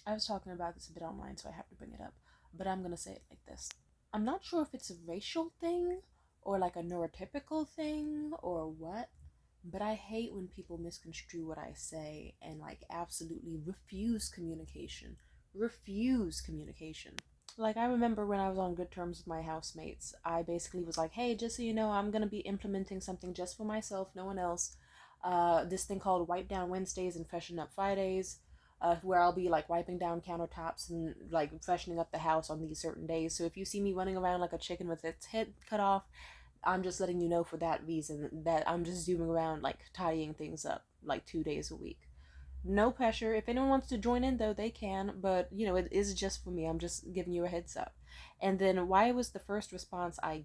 I was talking about this a bit online, so I have to bring it up, but I'm gonna say it like this. I'm not sure if it's a racial thing or like a neurotypical thing or what, but I hate when people misconstrue what I say and like absolutely refuse communication. Refuse communication. Like, I remember when I was on good terms with my housemates, I basically was like, hey, just so you know, I'm gonna be implementing something just for myself, no one else. This thing called Wipe Down Wednesdays and Freshen Up Fridays, where I'll be like wiping down countertops and like freshening up the house on these certain days. So if you see me running around like a chicken with its head cut off, I'm just letting you know for that reason that I'm just zooming around like tidying things up like 2 days a week. No pressure. If anyone wants to join in, though, they can. But, it is just for me. I'm just giving you a heads up. And then why was the first response I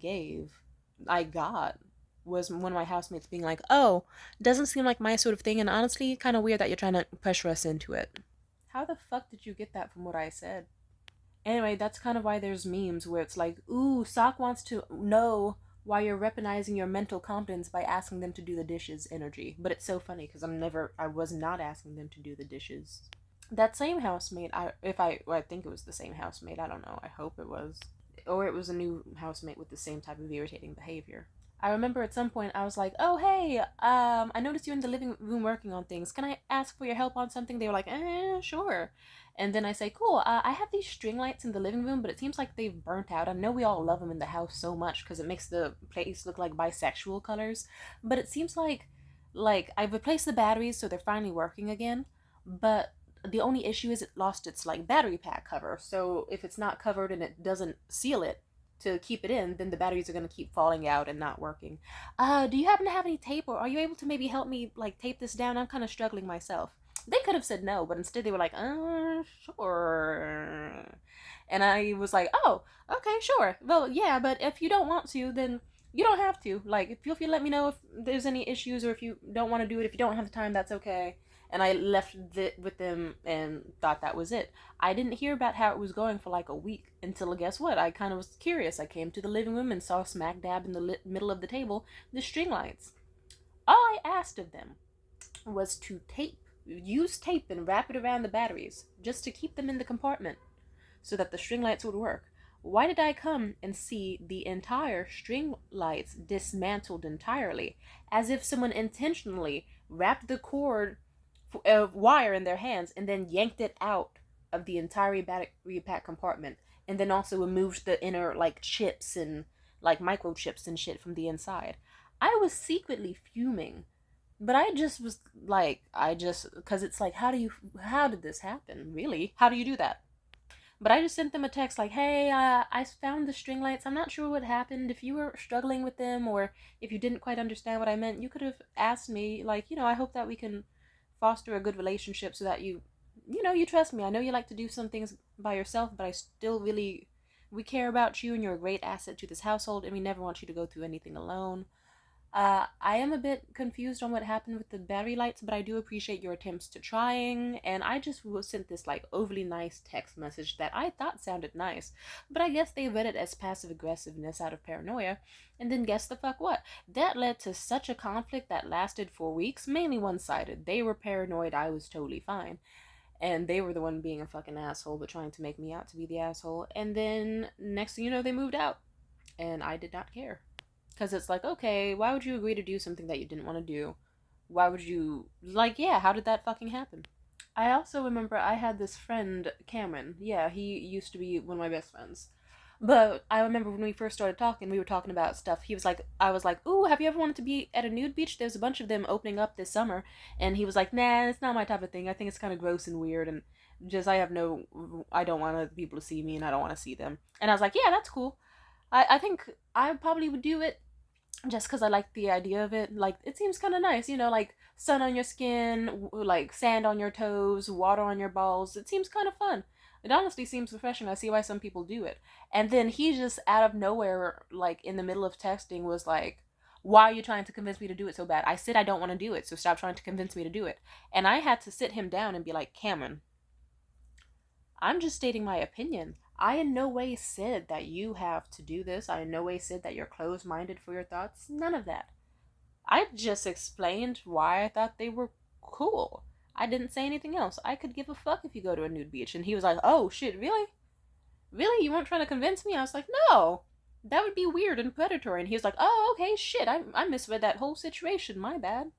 got, was one of my housemates being like, oh, doesn't seem like my sort of thing. And honestly, kind of weird that you're trying to pressure us into it. How the fuck did you get that from what I said? Anyway, that's kind of why there's memes where it's like, ooh, Sock wants to know why you're weaponizing your mental competence by asking them to do the dishes energy. But it's so funny because I was not asking them to do the dishes. That same housemate, I think it was the same housemate, I don't know, I hope it was. Or it was a new housemate with the same type of irritating behavior. I remember at some point I was like, "Oh hey, I noticed you in the living room working on things. Can I ask for your help on something?" They were like, sure." And then I say, "Cool. I have these string lights in the living room, but it seems like they've burnt out. I know we all love them in the house so much because it makes the place look like bisexual colors, but it seems like I've replaced the batteries, so they're finally working again. But the only issue is it lost its like battery pack cover. So if it's not covered and it doesn't seal it to keep it in, then the batteries are going to keep falling out and not working. Do you happen to have any tape, or are you able to maybe help me like tape this down? I'm kind of struggling myself." They could have said no, but instead they were like, sure." And I was like, "Oh, okay, sure. Well, yeah, but if you don't want to, then you don't have to. Like, feel free to let me know if there's any issues, or if you don't want to do it. If you don't have the time, that's okay." And I left it with them and thought that was it. I didn't hear about how it was going for like a week until, guess what? I kind of was curious. I came to the living room and saw smack dab in the middle of the table the string lights. All I asked of them was to use tape and wrap it around the batteries just to keep them in the compartment so that the string lights would work. Why did I come and see the entire string lights dismantled entirely, as if someone intentionally wrapped the cord of wire in their hands and then yanked it out of the entire battery pack compartment, and then also removed the inner like chips and like microchips and shit from the inside? I was secretly fuming, but I just was like, because it's like, how did this happen? Really? How do you do that? But I just sent them a text like, hey, I found the string lights. I'm not sure what happened. If you were struggling with them, or if you didn't quite understand what I meant, you could have asked me. Like, I hope that we can foster a good relationship so that you trust me. I know you like to do some things by yourself, but I still really, we care about you and you're a great asset to this household, and we never want you to go through anything alone. I am a bit confused on what happened with the battery lights, but I do appreciate your attempts to trying. And I just sent this like overly nice text message that I thought sounded nice, but I guess they read it as passive aggressiveness out of paranoia. And then guess the fuck what? That led to such a conflict that lasted for weeks, mainly one sided. They were paranoid, I was totally fine. And they were the one being a fucking asshole, but trying to make me out to be the asshole. And then next thing you know, they moved out. And I did not care. Because it's like, okay, why would you agree to do something that you didn't want to do? Why would you, like, yeah, how did that fucking happen? I also remember I had this friend, Cameron. Yeah, he used to be one of my best friends. But I remember when we first started talking, we were talking about stuff. He was like, I was like, ooh, have you ever wanted to be at a nude beach? There's a bunch of them opening up this summer. And he was like, nah, it's not my type of thing. I think it's kind of gross and weird. And just, I don't want people to see me and I don't want to see them. And I was like, yeah, that's cool. I think I probably would do it just because I like the idea of it. Like, it seems kind of nice, like sun on your skin, like sand on your toes, water on your balls. It seems kind of fun. It honestly seems refreshing. I see why some people do it. And then he just out of nowhere, like in the middle of texting, was like, why are you trying to convince me to do it so bad? I said I don't want to do it, so stop trying to convince me to do it. And I had to sit him down and be like, Cameron, I'm just stating my opinion. I in no way said that you have to do this. I in no way said that you're closed minded for your thoughts. None of that. I just explained why I thought they were cool. I didn't say anything else. I could give a fuck if you go to a nude beach. And he was like, oh shit, really? Really? You weren't trying to convince me? I was like, no. That would be weird and predatory. And he was like, oh, okay, shit. I misread that whole situation. My bad.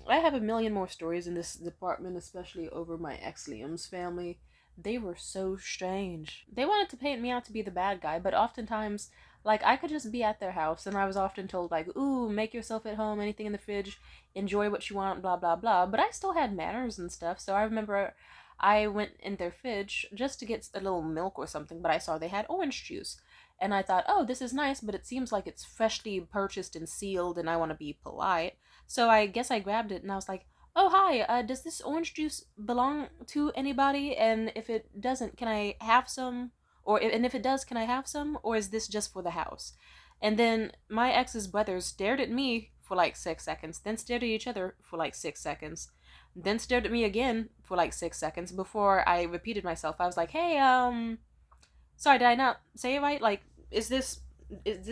I have a million more stories in this department, especially over my ex Liam's family. They were so strange. They wanted to paint me out to be the bad guy, but oftentimes, like, I could just be at their house, and I was often told, like, ooh, make yourself at home, anything in the fridge, enjoy what you want, blah, blah, blah. But I still had manners and stuff, so I remember I went in their fridge just to get a little milk or something, but I saw they had orange juice. And I thought, oh, this is nice, but it seems like it's freshly purchased and sealed, and I want to be polite. So I guess I grabbed it and I was like, oh, hi, does this orange juice belong to anybody? And if it doesn't, can I have some? And if it does, can I have some? Or is this just for the house? And then my ex's brothers stared at me for like 6 seconds, then stared at each other for like 6 seconds, then stared at me again for like 6 seconds before I repeated myself. I was like, hey, sorry, did I not say it right? Like, is this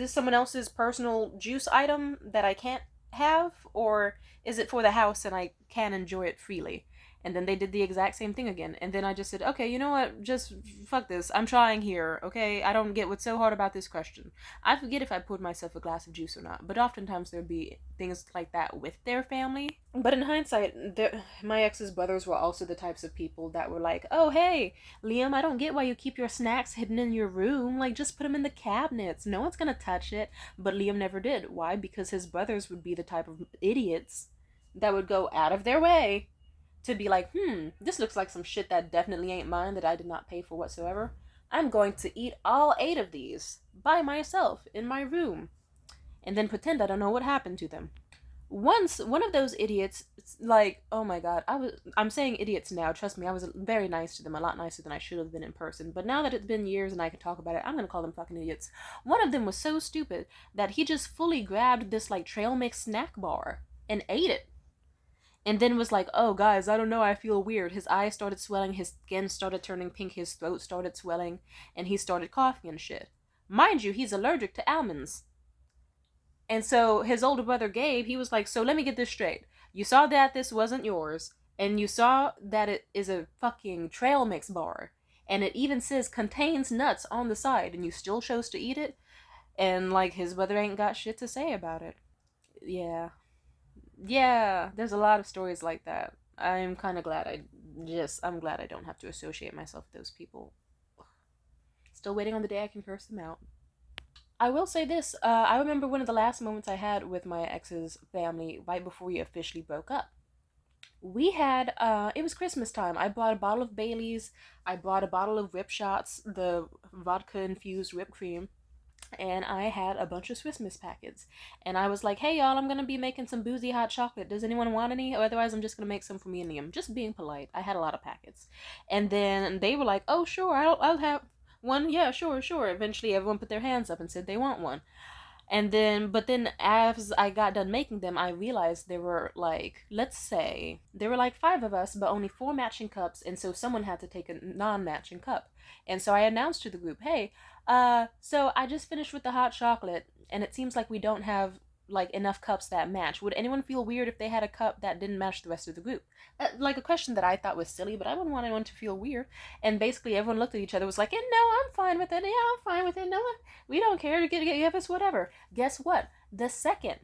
someone else's personal juice item that I can't have, or is it for the house and I can enjoy it freely? And then they did the exact same thing again. And then I just said, okay, you know what? Just fuck this. I'm trying here, okay? I don't get what's so hard about this question. I forget if I poured myself a glass of juice or not, but oftentimes there'd be things like that with their family. But in hindsight, my ex's brothers were also the types of people that were like, oh, hey, Liam, I don't get why you keep your snacks hidden in your room. Like, just put them in the cabinets. No one's gonna touch it. But Liam never did. Why? Because his brothers would be the type of idiots that would go out of their way to be like, this looks like some shit that definitely ain't mine, that I did not pay for whatsoever. I'm going to eat all 8 of these by myself in my room and then pretend I don't know what happened to them. Once, one of those idiots, like, oh my god, I'm saying idiots now, trust me, I was very nice to them, a lot nicer than I should have been in person, but now that it's been years and I can talk about it, I'm gonna call them fucking idiots. One of them was so stupid that he just fully grabbed this, like, trail mix snack bar and ate it. And then was like, oh, guys, I don't know, I feel weird. His eyes started swelling, his skin started turning pink, his throat started swelling, and he started coughing and shit. Mind you, he's allergic to almonds. And so his older brother, Gabe, he was like, so let me get this straight. You saw that this wasn't yours, and you saw that it is a fucking trail mix bar, and it even says contains nuts on the side, and you still chose to eat it? And, like, his brother ain't got shit to say about it. Yeah. Yeah, there's a lot of stories like that. I'm kind of glad I'm glad I don't have to associate myself with those people. Still waiting on the day I can curse them out. I will say this, I remember one of the last moments I had with my ex's family right before we officially broke up. We had, it was Christmas time. I bought a bottle of Bailey's, I bought a bottle of Rip Shots, the vodka-infused whipped cream, and I had a bunch of Swiss Miss packets. And I was like, hey y'all, I'm gonna be making some boozy hot chocolate. Does anyone want any? Otherwise, I'm just gonna make some for me and Liam. Just being polite. I had a lot of packets. And then they were like, oh, sure, I'll have one. Yeah, sure, sure. Eventually, everyone put their hands up and said they want one. And then, but then as I got done making them, I realized there were like, let's say, there were like 5 of us, but only 4 matching cups, and so someone had to take a non-matching cup. And so I announced to the group, hey, so I just finished with the hot chocolate, and it seems like we don't have like enough cups that match. Would anyone feel weird if they had a cup that didn't match the rest of the group? Like a question that I thought was silly, but I wouldn't want anyone to feel weird. And basically everyone looked at each other, was like, no, I'm fine with it. Yeah, I'm fine with it. No, we don't care to give us whatever. Guess what? The second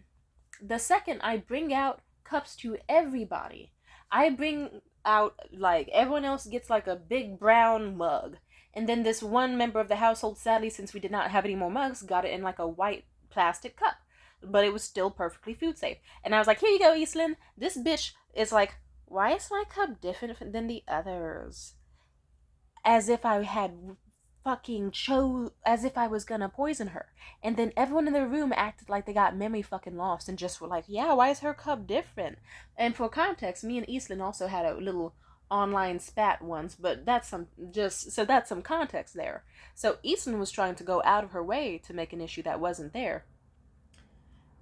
I bring out cups to everybody, I bring out, like, everyone else gets like a big brown mug. And then this one member of the household, sadly, since we did not have any more mugs, got it in like a white plastic cup. But it was still perfectly food safe. And I was like, here you go, Eastlyn. This bitch is like, why is my cup different than the others? As if I had as if I was gonna poison her. And then everyone in the room acted like they got memory fucking lost and just were like, yeah, why is her cup different? And for context, me and Eastlyn also had a little online spat once, but that's some context there. So Eastlyn was trying to go out of her way to make an issue that wasn't there.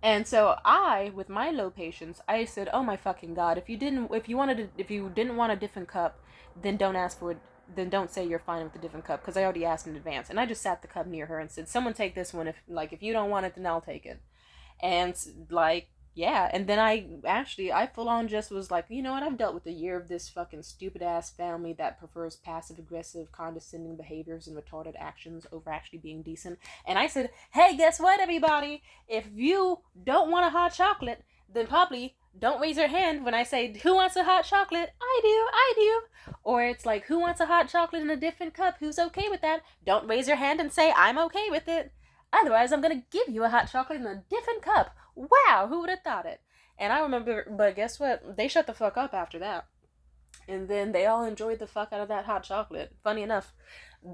And so I, with my low patience, I said, "Oh my fucking god! If you didn't want a different cup, then don't ask for it. Then don't say you're fine with a different cup, because I already asked in advance." And I just sat the cup near her and said, "Someone take this one. If you don't want it, then I'll take it." And like, Yeah, and then I full on just was like, you know what, I've dealt with a year of this fucking stupid ass family that prefers passive aggressive, condescending behaviors and retarded actions over actually being decent. And I said, hey, guess what, everybody? If you don't want a hot chocolate, then probably don't raise your hand when I say, who wants a hot chocolate? I do. Or it's like, who wants a hot chocolate in a different cup? Who's okay with that? Don't raise your hand and say, I'm okay with it. Otherwise, I'm gonna give you a hot chocolate in a different cup. Wow, who would have thought it? And I remember, but guess what? They shut the fuck up after that. And then they all enjoyed the fuck out of that hot chocolate. Funny enough,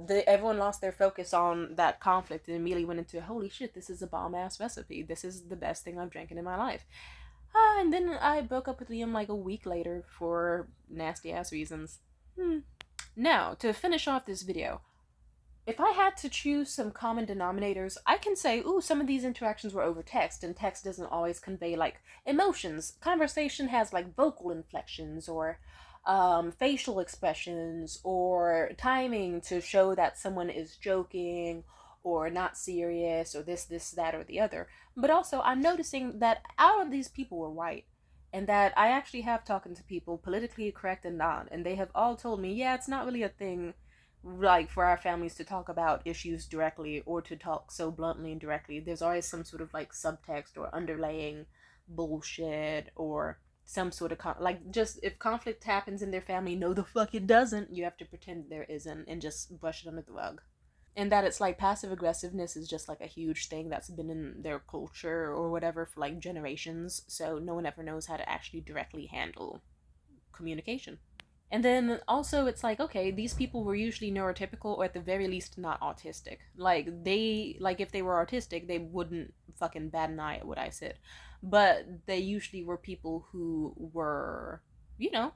everyone lost their focus on that conflict and immediately went into, holy shit, this is a bomb ass recipe. This is the best thing I've drank in my life. And then I broke up with Liam like a week later for nasty ass reasons. Now, to finish off this video, if I had to choose some common denominators, I can say, ooh, some of these interactions were over text, and text doesn't always convey, like, emotions. Conversation has, like, vocal inflections, or facial expressions, or timing to show that someone is joking, or not serious, or this, that, or the other. But also, I'm noticing that out of these people were white, and that I actually have talking to people, politically correct and not, and they have all told me, yeah, it's not really a thing like for our families to talk about issues directly or to talk so bluntly and directly. There's always some sort of like subtext or underlaying bullshit or some sort of like, just if conflict happens in their family, no the fuck it doesn't, you have to pretend there isn't and just brush it under the rug. And that it's like passive aggressiveness is just like a huge thing that's been in their culture or whatever for like generations, so no one ever knows how to actually directly handle communication. And then also, it's like, okay, these people were usually neurotypical or at the very least not autistic. Like, if they were autistic, they wouldn't fucking bat an eye at what I said. But they usually were people who were, you know,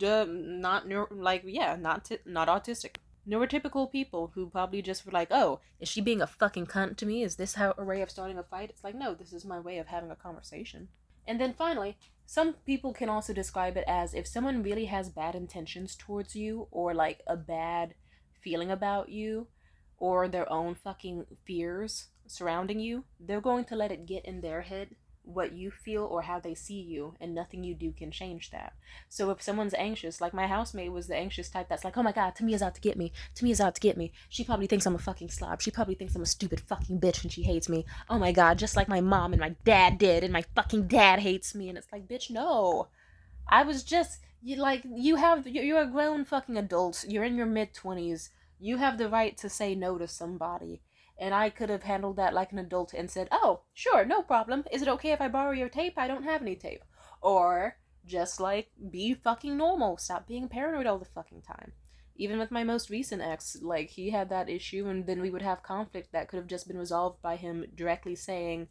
not, like, yeah, not autistic. Neurotypical people who probably just were like, oh, is she being a fucking cunt to me? Is this how a way of starting a fight? It's like, no, this is my way of having a conversation. And then finally, some people can also describe it as if someone really has bad intentions towards you or like a bad feeling about you or their own fucking fears surrounding you, they're going to let it get in their head what you feel or how they see you, and nothing you do can change that. So if someone's anxious, like my housemate was the anxious type that's like, oh my god, Tamia's out to get me. Tamia's out to get me. She probably thinks I'm a fucking slob. She probably thinks I'm a stupid fucking bitch and she hates me. Oh my god, just like my mom and my dad did, and my fucking dad hates me. And it's like, bitch, no. I was just, you're a grown fucking adult. You're in your mid-20s. You have the right to say no to somebody. And I could have handled that like an adult and said, oh, sure, no problem. Is it okay if I borrow your tape? I don't have any tape. Or just, like, be fucking normal. Stop being paranoid all the fucking time. Even with my most recent ex, like, he had that issue, and then we would have conflict that could have just been resolved by him directly saying,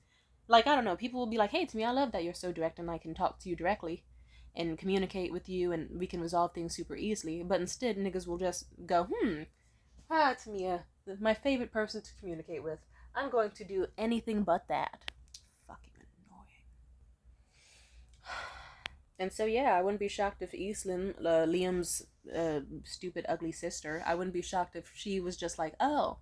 like, I don't know, people will be like, hey, to me, I love that you're so direct and I can talk to you directly and communicate with you and we can resolve things super easily. But instead, niggas will just go, Tamia, my favorite person to communicate with. I'm going to do anything but that. Fucking annoying. And so, yeah, I wouldn't be shocked if Eastlyn, Liam's stupid, ugly sister, I wouldn't be shocked if she was just like, oh,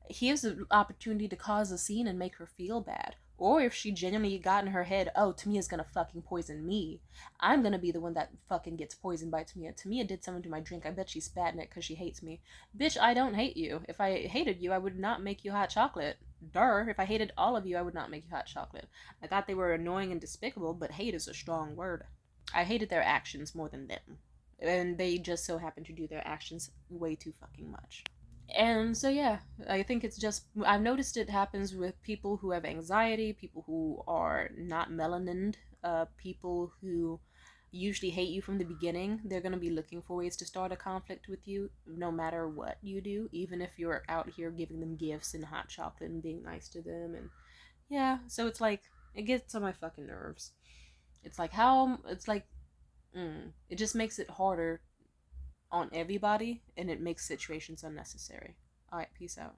here's an opportunity to cause a scene and make her feel bad. Or if she genuinely got in her head, oh, Tamia's gonna fucking poison me. I'm gonna be the one that fucking gets poisoned by Tamia. Tamia did something to my drink. I bet she's spat in it because she hates me. Bitch, I don't hate you. If I hated you, I would not make you hot chocolate. Duh. If I hated all of you, I would not make you hot chocolate. I thought they were annoying and despicable, but hate is a strong word. I hated their actions more than them. And they just so happen to do their actions way too fucking much. And so, yeah, I think it's just, I've noticed it happens with people who have anxiety, people who are not melanined, people who usually hate you from the beginning. They're going to be looking for ways to start a conflict with you no matter what you do, even if you're out here giving them gifts and hot chocolate and being nice to them. And yeah, so it's like, it gets on my fucking nerves. It's like, it just makes it harder on everybody, and it makes situations unnecessary. Alright, peace out.